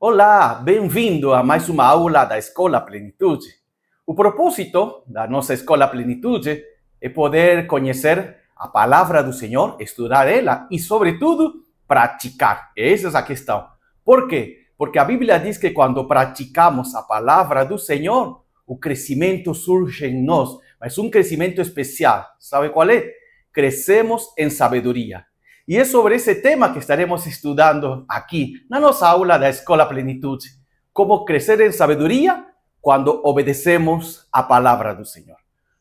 Olá, bem-vindo a mais uma aula da Escola Plenitude. O propósito da nossa Escola Plenitude é poder conhecer a palavra do Senhor, estudar ela e, sobretudo, praticar. Essa é a questão. Por quê? Porque a Bíblia diz que quando praticamos a palavra do Senhor, o crescimento surge em nós, mas um crescimento especial. Sabe qual é? Crescemos em sabedoria. E é sobre esse tema que estaremos estudando aqui, na nossa aula da Escola Plenitude. Como crescer em sabedoria quando obedecemos a palavra do Senhor.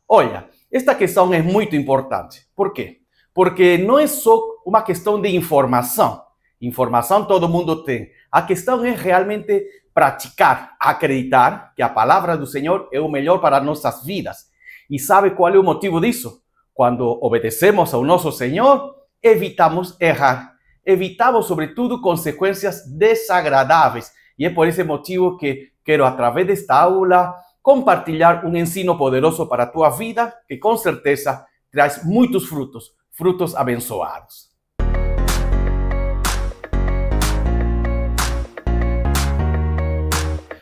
Olha, esta questão é muito importante. Por quê? Porque não é só uma questão de informação. Informação todo mundo tem. A questão é realmente praticar, acreditar que a palavra do Senhor é o melhor para nossas vidas. E sabe qual é o motivo disso? Quando obedecemos ao nosso Senhor, evitamos errar, evitamos, sobretudo, consequências desagradáveis. E é por esse motivo que quero, através desta aula, compartilhar um ensino poderoso para a tua vida, que com certeza traz muitos frutos, frutos abençoados.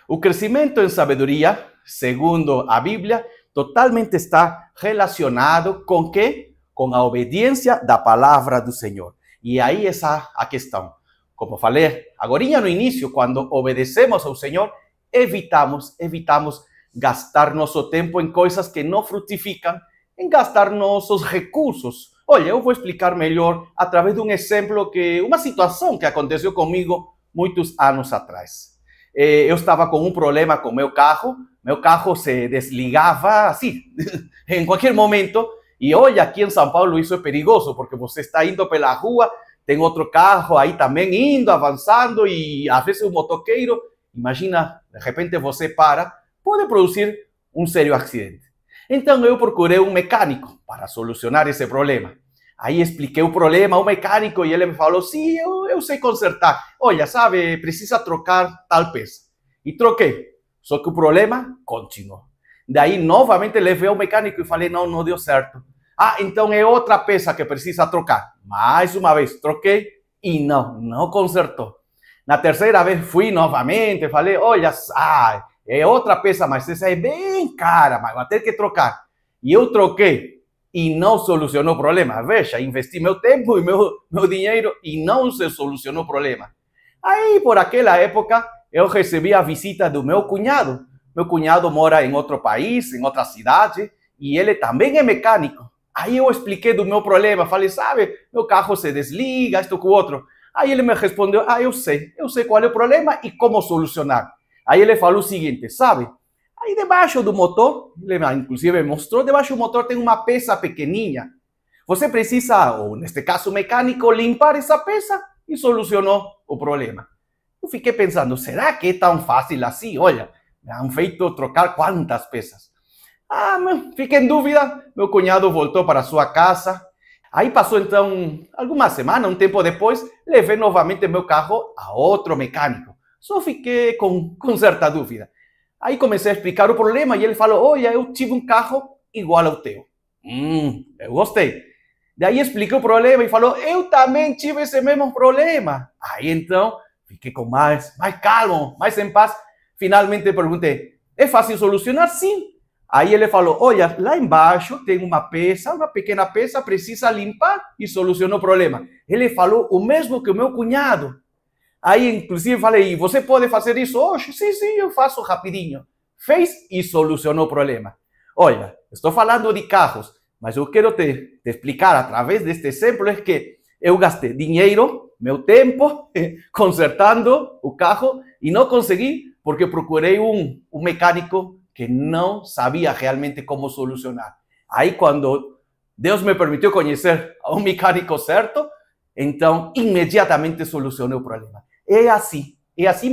O crescimento em sabedoria, segundo a Bíblia, totalmente está relacionado com quê? Com a obediência da palavra do Senhor. E aí está a questão. Como falei agora no início, quando obedecemos ao Senhor, evitamos gastar nosso tempo em coisas que não frutificam, em gastar nossos recursos. Olha, eu vou explicar melhor através de um exemplo, uma situação que aconteceu comigo muitos anos atrás. Eu estava com um problema com meu carro se desligava assim, em qualquer momento. E olha, aqui em São Paulo isso é perigoso, porque você está indo pela rua, tem outro carro aí também indo, avançando, e às vezes um motoqueiro, imagina, de repente você pode produzir um sério acidente. Então eu procurei um mecânico para solucionar esse problema. Aí expliquei o problema ao mecânico e ele me falou, sim, eu sei consertar. Olha, sabe, precisa trocar tal peça. E troquei, só que o problema continuou. Daí, novamente, levei ao mecânico e falei, não deu certo. Ah, então é outra peça que precisa trocar. Mais uma vez, troquei e não consertou. Na terceira vez, fui novamente, falei, olha, é outra peça, mas essa é bem cara, mas vai ter que trocar. E eu troquei e não solucionou o problema. Veja, investi meu tempo e meu dinheiro e não se solucionou o problema. Aí, por aquela época, eu recebi a visita do meu cunhado. Meu cunhado mora em outro país, em outra cidade, e ele também é mecânico. Aí eu expliquei do meu problema, falei, sabe, meu carro se desliga, isto com o outro. Aí ele me respondeu, eu sei qual é o problema e como solucionar. Aí ele falou o seguinte, sabe, aí debaixo do motor, ele inclusive me mostrou, debaixo do motor tem uma peça pequenininha. Você precisa, ou neste caso o mecânico, limpar essa peça e solucionou o problema. Eu fiquei pensando, será que é tão fácil assim? Olha, me han feito trocar quantas peças. Fiquei em dúvida. Meu cunhado voltou para sua casa. Aí passou então alguma semana, um tempo depois, levei novamente meu carro a outro mecânico. Só fiquei com certa dúvida. Aí comecei a explicar o problema e ele falou, olha, eu tive um carro igual ao teu. Eu gostei. Daí expliquei o problema e falou, eu também tive esse mesmo problema. Aí então, fiquei com mais calmo, mais em paz. Finalmente perguntei, é fácil solucionar? Sim. Aí ele falou, olha, lá embaixo tem uma pequena peça, precisa limpar e solucionou o problema. Ele falou o mesmo que o meu cunhado. Aí, inclusive, falei, você pode fazer isso hoje? Sim, eu faço rapidinho. Fez e solucionou o problema. Olha, estou falando de carros, mas eu quero te explicar através deste exemplo é que eu gastei dinheiro, meu tempo, consertando o carro e não consegui porque procurei um mecânico que não sabia realmente como solucionar. Aí, quando Deus me permitiu conhecer um mecânico certo, então, imediatamente solucionei o problema. É assim,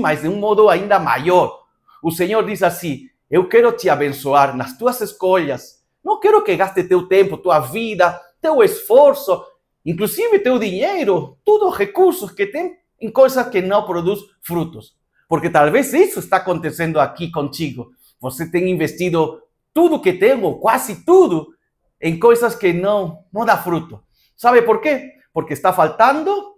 mas de um modo ainda maior. O Senhor diz assim, eu quero te abençoar nas tuas escolhas. Não quero que gaste teu tempo, tua vida, teu esforço, inclusive teu dinheiro, todos os recursos que tem em coisas que não produzem frutos. Porque talvez isso está acontecendo aqui contigo. Você tem investido tudo que tem, ou quase tudo, em coisas que não dá fruto. Sabe por quê? Porque está faltando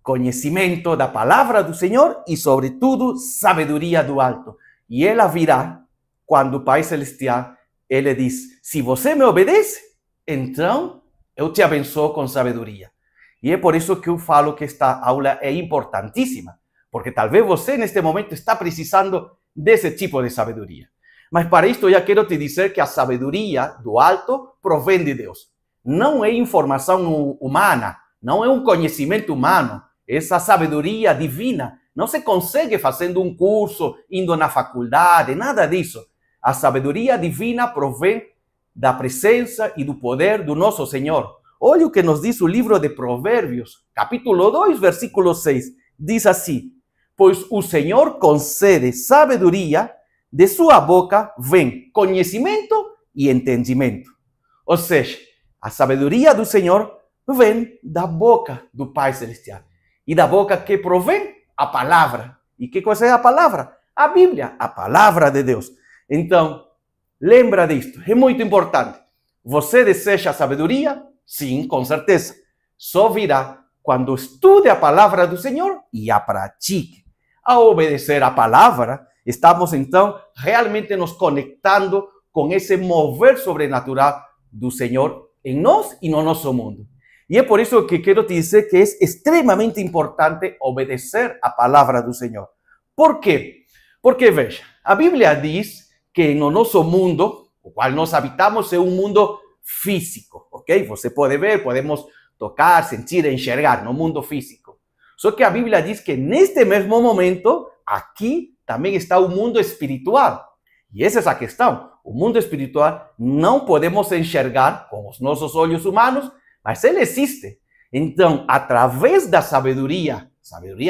conhecimento da palavra do Senhor e, sobretudo, sabedoria do alto. E ela virá quando o Pai Celestial, ele diz, se você me obedece, então eu te abençoo com sabedoria. E é por isso que eu falo que esta aula é importantíssima, porque talvez você neste momento está precisando desse tipo de sabedoria. Mas para isto eu já quero te dizer que a sabedoria do alto provém de Deus. Não é informação humana, não é um conhecimento humano. Essa sabedoria divina não se consegue fazendo um curso, indo na faculdade, nada disso. A sabedoria divina provém da presença e do poder do nosso Senhor. Olha o que nos diz o livro de Provérbios, capítulo 2, versículo 6. Diz assim, pois o Senhor concede sabedoria, de sua boca vem conhecimento e entendimento. Ou seja, a sabedoria do Senhor vem da boca do Pai Celestial. E da boca que provém a palavra. E que coisa é a palavra? A Bíblia, a palavra de Deus. Então, lembra disto, é muito importante. Você deseja sabedoria? Sim, com certeza. Só virá quando estude a palavra do Senhor e a pratique. Ao obedecer a palavra, estamos então realmente nos conectando com esse mover sobrenatural do Senhor em nós e no nosso mundo. E é por isso que quero te dizer que é extremamente importante obedecer a palavra do Senhor. Por quê? Porque, veja, a Bíblia diz que no nosso mundo, o qual nós habitamos, é um mundo físico, ok? Você pode ver, podemos tocar, sentir, enxergar no mundo físico. Só que a Bíblia diz que neste mesmo momento, aqui também está o mundo espiritual. E essa é a questão. O mundo espiritual não podemos enxergar com os nossos olhos humanos, mas ele existe. Então, através da sabedoria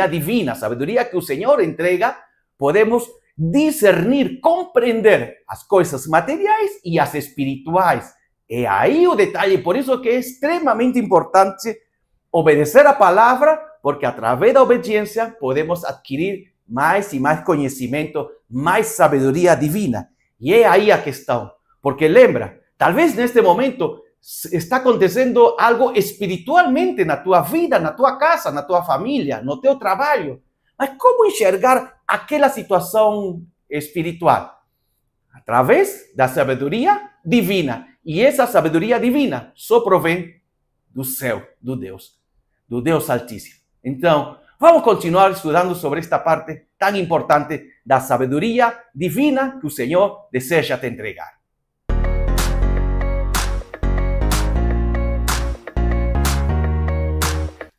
divina, sabedoria que o Senhor entrega, podemos discernir, compreender as coisas materiais e as espirituais. É aí o detalhe, por isso que é extremamente importante obedecer a palavra, porque através da obediência podemos adquirir mais e mais conhecimento, mais sabedoria divina. E é aí a questão, porque lembra, talvez neste momento está acontecendo algo espiritualmente na tua vida, na tua casa, na tua família, no teu trabalho. Mas como enxergar aquela situação espiritual? Através da sabedoria divina. E essa sabedoria divina só provém do céu, do Deus Altíssimo. Então, vamos continuar estudando sobre esta parte tão importante da sabedoria divina que o Senhor deseja te entregar.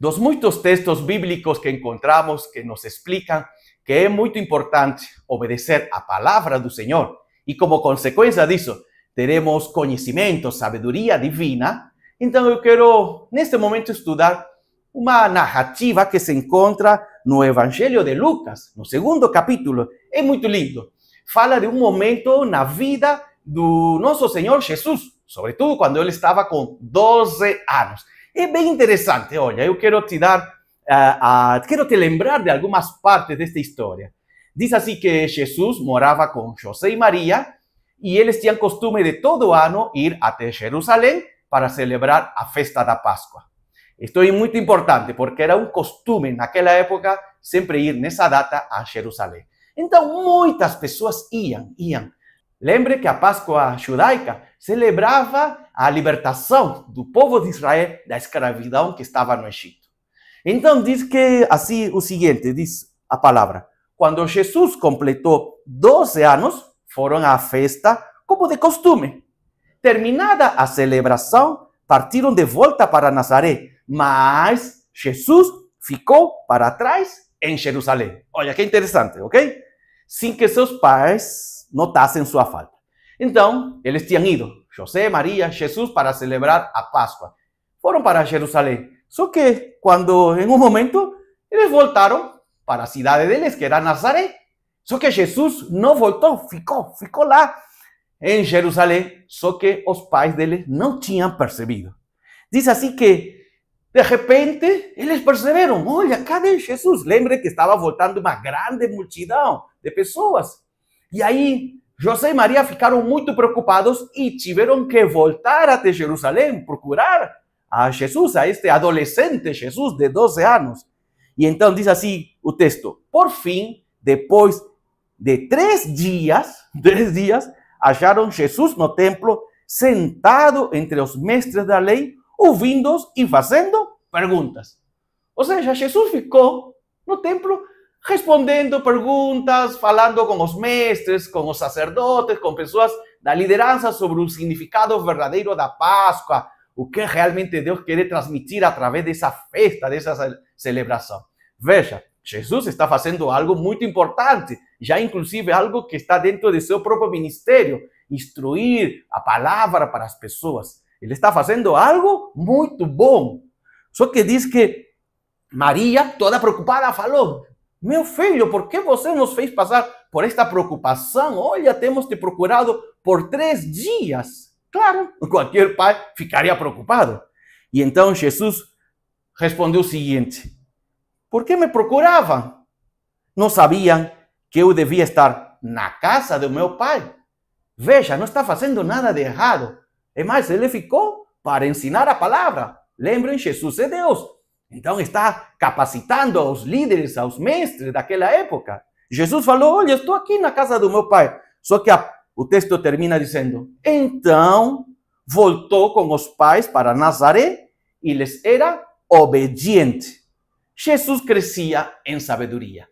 Dos muitos textos bíblicos que encontramos que nos explicam que é muito importante obedecer a palavra do Senhor e como consequência disso teremos conhecimento, sabedoria divina, então eu quero neste momento estudar uma narrativa que se encontra no Evangelho de Lucas, no segundo capítulo. É muito lindo. Fala de um momento na vida do nosso Senhor Jesus, sobretudo quando ele estava com 12 anos. É bem interessante. Olha, eu quero te dar, quero te lembrar de algumas partes desta história. Diz assim que Jesus morava com José e Maria e eles tinham costume de todo ano ir até Jerusalém para celebrar a festa da Páscoa. Isto é muito importante porque era um costume naquela época sempre ir nessa data a Jerusalém. Então muitas pessoas iam. Lembre que a Páscoa judaica celebrava a libertação do povo de Israel da escravidão que estava no Egito. Então diz que assim o seguinte, diz a palavra, quando Jesus completou 12 anos, foram à festa como de costume. Terminada a celebração, partiram de volta para Nazaré, mas Jesus ficou para trás em Jerusalém. Olha que interessante, ok? Sem que seus pais notassem sua falta. Então, eles tinham ido, José, Maria, Jesus, para celebrar a Páscoa. Foram para Jerusalém. Só que, quando, em um momento, eles voltaram para a cidade deles, que era Nazaré. Só que Jesus não voltou, ficou lá em Jerusalém. Só que os pais dele não tinham percebido. Diz assim que, de repente, eles perceberam, olha, cadê Jesus? Lembre que estava voltando uma grande multidão de pessoas. E aí, José e Maria ficaram muito preocupados e tiveram que voltar até Jerusalém, procurar a Jesus, a este adolescente Jesus de 12 anos. E então diz assim o texto: por fim, depois de 3 dias, acharam Jesus no templo, sentado entre os mestres da lei, ouvindo-os e fazendo perguntas. Ou seja, Jesus ficou no templo respondendo perguntas, falando com os mestres, com os sacerdotes, com pessoas da liderança sobre o significado verdadeiro da Páscoa, o que realmente Deus quer transmitir através dessa festa, dessa celebração. Veja, Jesus está fazendo algo muito importante, já inclusive algo que está dentro de seu próprio ministério, instruir a palavra para as pessoas. Ele está fazendo algo muito bom. Só que diz que Maria, toda preocupada, falou: meu filho, por que você nos fez passar por esta preocupação? Olha, temos te procurado por 3 dias. Claro, qualquer pai ficaria preocupado. E então Jesus respondeu o seguinte: por que me procuravam? Não sabiam que eu devia estar na casa do meu pai? Veja, não está fazendo nada de errado. É mais, ele ficou para ensinar a palavra. Lembrem, Jesus é Deus. Então está capacitando aos líderes, aos mestres daquela época. Jesus falou: olha, estou aqui na casa do meu pai. Só que o texto termina dizendo: então voltou com os pais para Nazaré e lhes era obediente. Jesus crescia em sabedoria.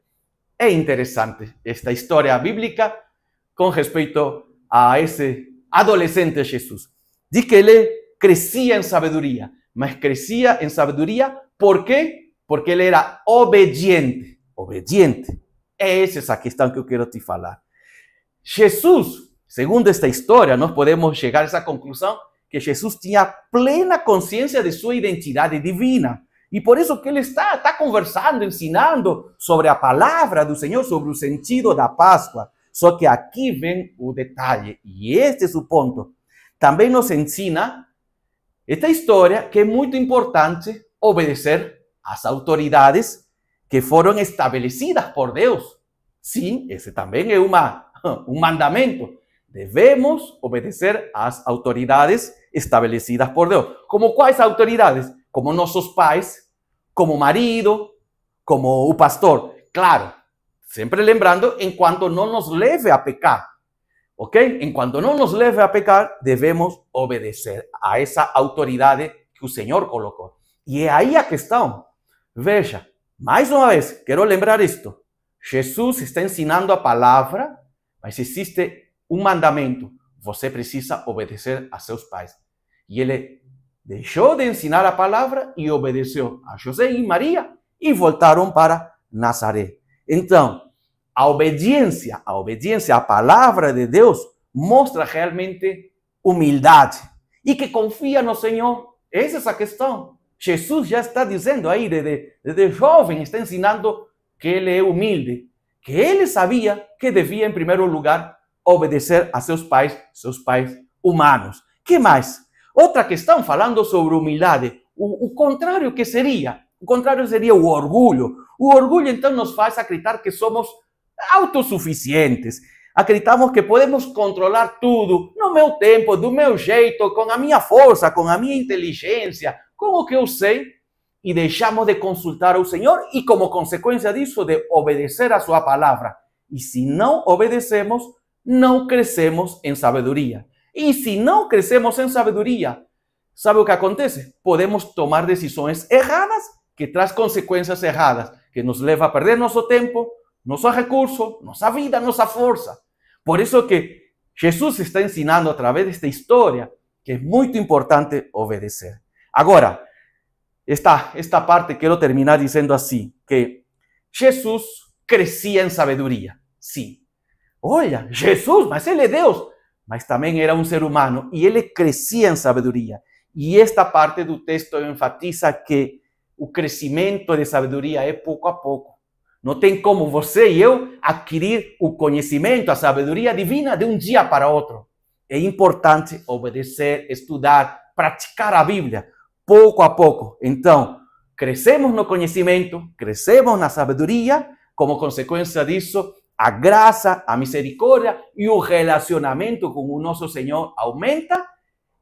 É interessante esta história bíblica com respeito a esse adolescente Jesus. Diz que ele crescia em sabedoria, mas crescia em sabedoria ¿por quê? Porque ele era obediente. Obediente. Essa é a questão que eu quero te falar. Jesus, segundo esta história, nós podemos chegar a essa conclusão que Jesus tinha plena consciência de sua identidade divina. E por isso que ele está conversando, ensinando sobre a palavra do Senhor, sobre o sentido da Páscoa. Só que aqui vem o detalhe, e este é o ponto. Também nos ensina esta história que é muito importante obedecer às autoridades que foram estabelecidas por Deus. Sim, esse também é um mandamento. Devemos obedecer às autoridades estabelecidas por Deus. Como quais autoridades? Como nossos pais, como o marido, como o pastor. Claro, sempre lembrando, enquanto não nos leve a pecar. Ok? Enquanto não nos leve a pecar, devemos obedecer a essa autoridade que o Senhor colocou. E é aí a questão. Veja, mais uma vez, quero lembrar isto. Jesus está ensinando a palavra, mas existe um mandamento. Você precisa obedecer a seus pais. E ele deixou de ensinar a palavra e obedeceu a José e Maria e voltaram para Nazaré. Então, a obediência à palavra de Deus mostra realmente humildade e que confia no Senhor. Essa é a questão. Jesus já está dizendo aí, desde jovem, está ensinando que ele é humilde, que ele sabia que devia, em primeiro lugar, obedecer a seus pais humanos. Que mais? Outra questão, falando sobre humildade, o contrário que seria? O contrário seria o orgulho. O orgulho, então, nos faz acreditar que somos autossuficientes. Acreditamos que podemos controlar tudo no meu tempo, do meu jeito, com a minha força, com a minha inteligência, com o que eu sei, e deixamos de consultar ao Senhor e, como consequência disso, de obedecer a sua palavra. E se não obedecemos, não crescemos em sabedoria. E se não crescemos em sabedoria, sabe o que acontece? Podemos tomar decisões erradas que trazem consequências erradas, que nos levam a perder nosso tempo, nosso recurso, nossa vida, nossa força. Por isso que Jesus está ensinando através desta história que é muito importante obedecer. Agora, esta parte quero terminar dizendo assim, que Jesus crescia em sabedoria. Sim. Olha, Jesus, mas ele é Deus. Mas também era um ser humano e ele crescia em sabedoria. E esta parte do texto enfatiza que o crescimento de sabedoria é pouco a pouco. Não tem como você e eu adquirir o conhecimento, a sabedoria divina de um dia para outro. É importante obedecer, estudar, praticar a Bíblia, pouco a pouco. Então, crescemos no conhecimento, crescemos na sabedoria, como consequência disso, a graça, a misericórdia e o relacionamento com o nosso Senhor aumenta,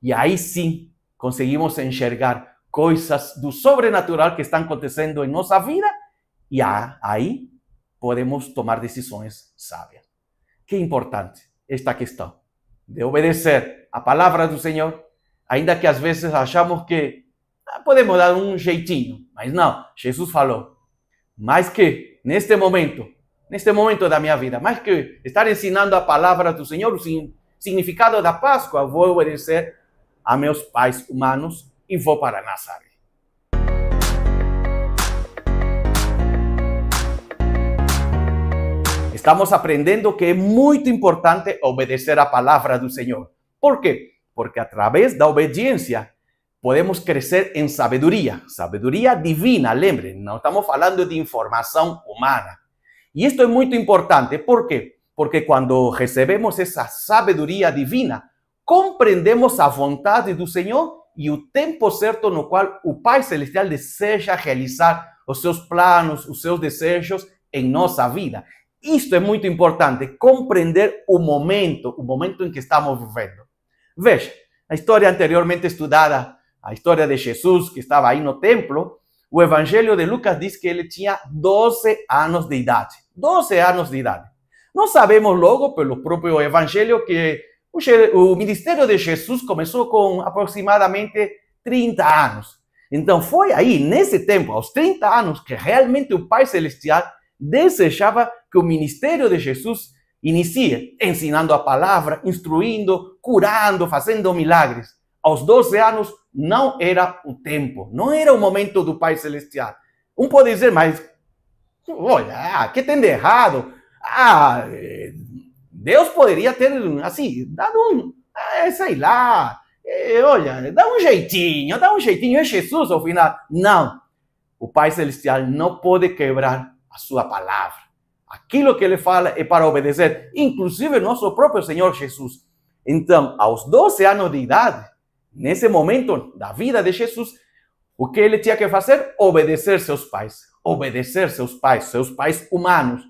e aí sim conseguimos enxergar coisas do sobrenatural que estão acontecendo em nossa vida E aí podemos tomar decisões sábias. Que importante esta questão de obedecer a palavra do Senhor, ainda que às vezes achamos que podemos dar um jeitinho, mas não, Jesus falou, mais que neste momento da minha vida, mais que estar ensinando a palavra do Senhor, o significado da Páscoa, vou obedecer a meus pais humanos e vou para Nazaré. Estamos aprendendo que é muito importante obedecer a palavra do Senhor. ¿Por quê? Porque a través da obediência podemos crescer em sabedoria. Sabedoria divina, lembrem, não estamos falando de informação humana. E isto é muito importante. ¿Por quê? Porque quando recebemos essa sabedoria divina, compreendemos a vontade do Senhor e o tempo certo no qual o Pai Celestial deseja realizar os seus planos, os seus desejos em nossa vida. Isto é muito importante, compreender o momento em que estamos vivendo. Veja, a história anteriormente estudada, a história de Jesus, que estava aí no templo, o Evangelho de Lucas diz que ele tinha 12 anos de idade. 12 anos de idade. Nós sabemos logo, pelo próprio Evangelho, que o ministério de Jesus começou com aproximadamente 30 anos. Então foi aí, nesse tempo, aos 30 anos, que realmente o Pai Celestial desejava que o ministério de Jesus inicie, ensinando a palavra, instruindo, curando, fazendo milagres. Aos 12 anos não era o tempo, não era o momento do Pai Celestial. Um pode dizer, mas, olha, que tem de errado? Deus poderia ter, assim, dado sei lá, olha, dá um jeitinho, é Jesus ao final. Não, o Pai Celestial não pode quebrar a sua palavra. Aquilo que ele fala é para obedecer, inclusive nosso próprio Senhor Jesus. Então, aos 12 anos de idade, nesse momento da vida de Jesus, o que ele tinha que fazer? Obedecer seus pais. Obedecer seus pais humanos.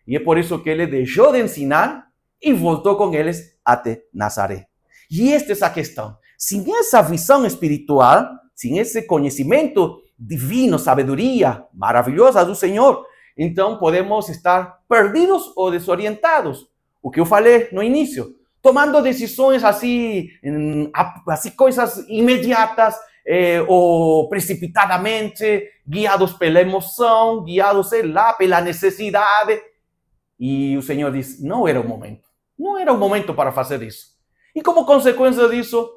E é por isso que ele deixou de ensinar e voltou com eles até Nazaré. E esta é a questão. Sem essa visão espiritual, sem esse conhecimento divino, sabedoria maravilhosa do Senhor, então podemos estar perdidos ou desorientados. O que eu falei no início, tomando decisões assim coisas imediatas ou precipitadamente, guiados pela emoção, guiados, sei lá, pela necessidade. E o Senhor diz, não era o momento. Não era o momento para fazer isso. E como consequência disso,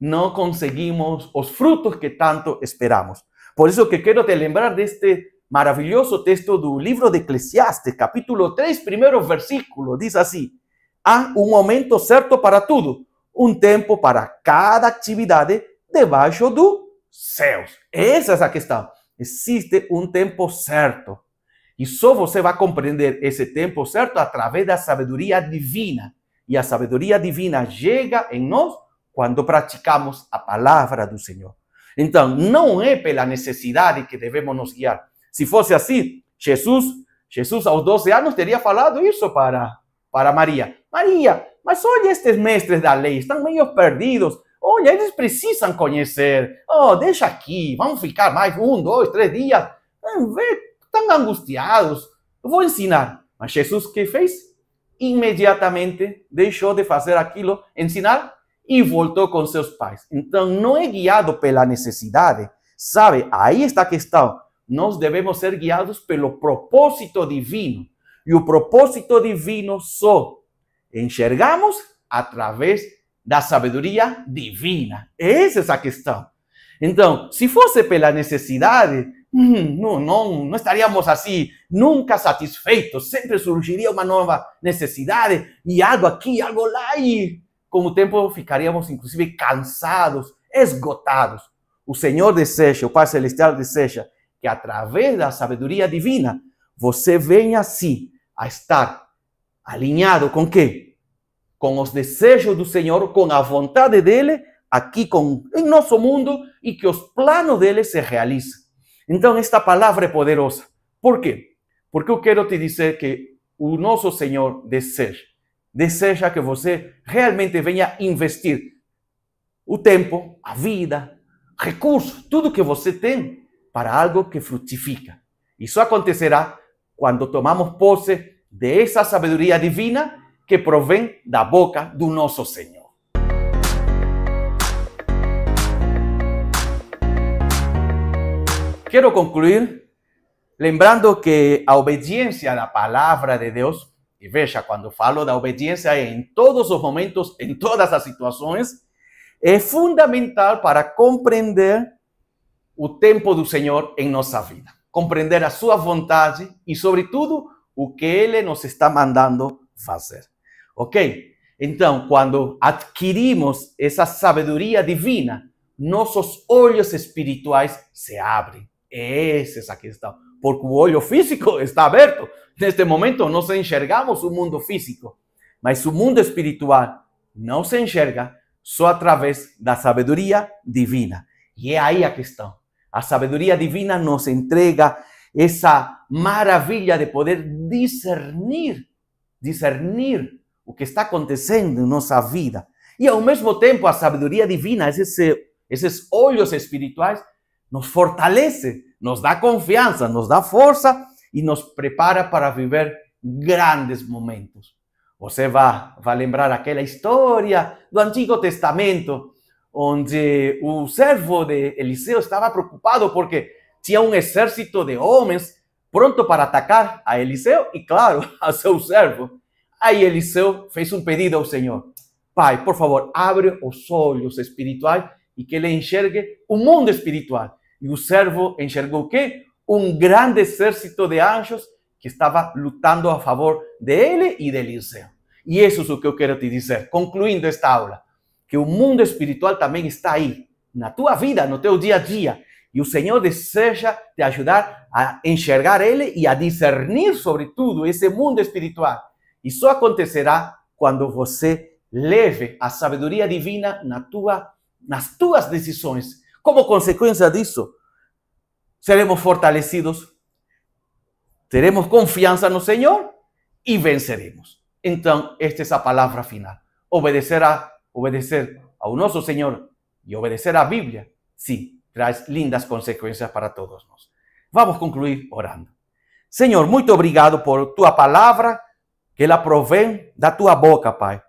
não conseguimos os frutos que tanto esperamos. Por isso que quero te lembrar deste maravilhoso texto do livro de Eclesiastes, capítulo 3, primeiro versículo, diz assim: há um momento certo para tudo, um tempo para cada atividade debaixo dos céus. Essa é a questão. Existe um tempo certo. E só você vai compreender esse tempo certo através da sabedoria divina. E a sabedoria divina chega em nós quando praticamos a palavra do Senhor. Então, não é pela necessidade que devemos nos guiar. Se fosse assim, Jesus aos 12 anos teria falado isso para Maria. Maria, mas olha, estes mestres da lei estão meio perdidos. Olha, eles precisam conhecer. Deixa aqui, vamos ficar mais 1, 2, 3 dias. Estão angustiados. Eu vou ensinar. Mas Jesus, o que fez? Imediatamente deixou de fazer aquilo, ensinar, e voltou com seus pais. Então, não é guiado pela necessidade. Sabe, aí está a questão. Nós devemos ser guiados pelo propósito divino. E o propósito divino só enxergamos através da sabedoria divina. Essa é a questão. Então, se fosse pela necessidade, não estaríamos assim, nunca satisfeitos. Sempre surgiria uma nova necessidade, e algo aqui, algo lá, e com o tempo ficaríamos, inclusive, cansados, esgotados. O Senhor deseja, o Pai Celestial deseja, que através da sabedoria divina, você venha assim a estar alinhado com quê? Com os desejos do Senhor, com a vontade dele, aqui em nosso mundo, e que os planos dele se realizem. Então, esta palavra é poderosa. Por quê? Porque eu quero te dizer que o nosso Senhor deseja que você realmente venha investir o tempo, a vida, recursos, tudo que você tem, para algo que frutifica. Isso acontecerá quando tomamos posse de essa sabedoria divina que provém da boca do nosso Senhor. Quero concluir lembrando que a obediência da palavra de Deus, e veja, quando falo da obediência é em todos os momentos, em todas as situações, é fundamental para compreender o tempo do Senhor em nossa vida. Compreender a sua vontade e, sobretudo, o que Ele nos está mandando fazer. Ok? Então, quando adquirimos essa sabedoria divina, nossos olhos espirituais se abrem. Essa é a questão. Porque o olho físico está aberto. Neste momento, nós enxergamos o mundo físico. Mas o mundo espiritual não se enxerga só através da sabedoria divina. E é aí a questão. A sabedoria divina nos entrega essa maravilha de poder discernir o que está acontecendo em nossa vida. E ao mesmo tempo, a sabedoria divina, esses olhos espirituais, nos fortalece, nos dá confiança, nos dá força e nos prepara para viver grandes momentos. Você vai lembrar aquela história do Antigo Testamento, onde o servo de Eliseu estava preocupado porque tinha um exército de homens pronto para atacar a Eliseu e, claro, a seu servo. Aí Eliseu fez um pedido ao Senhor. Pai, por favor, abre os olhos espirituais e que ele enxergue o mundo espiritual. E o servo enxergou o quê? Um grande exército de anjos que estava lutando a favor dele e de Eliseu. E isso é o que eu quero te dizer, concluindo esta aula, que o mundo espiritual também está aí, na tua vida, no teu dia a dia. E o Senhor deseja te ajudar a enxergar ele e a discernir, sobretudo, esse mundo espiritual. Isso acontecerá quando você leve a sabedoria divina nas tuas decisões. Como consequência disso, seremos fortalecidos, teremos confiança no Senhor e venceremos. Então, esta é a palavra final. Obedecer ao nosso Senhor e obedecer à Bíblia, sim, traz lindas consequências para todos nós. Vamos concluir orando. Senhor, muito obrigado por tua palavra, que ela provém da tua boca, Pai.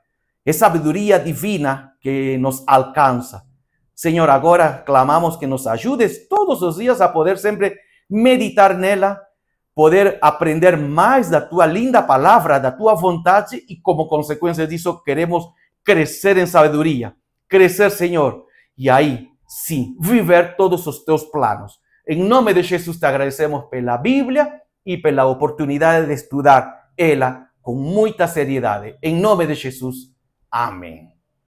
É sabedoria divina que nos alcança. Senhor, agora clamamos que nos ajudes todos os dias a poder sempre meditar nela, poder aprender mais da tua linda palavra, da tua vontade e, como consequência disso, queremos crescer em sabedoria, crescer, Senhor, e aí, sim, viver todos os teus planos. Em nome de Jesus te agradecemos pela Bíblia e pela oportunidade de estudar ela com muita seriedade. Em nome de Jesus, amém.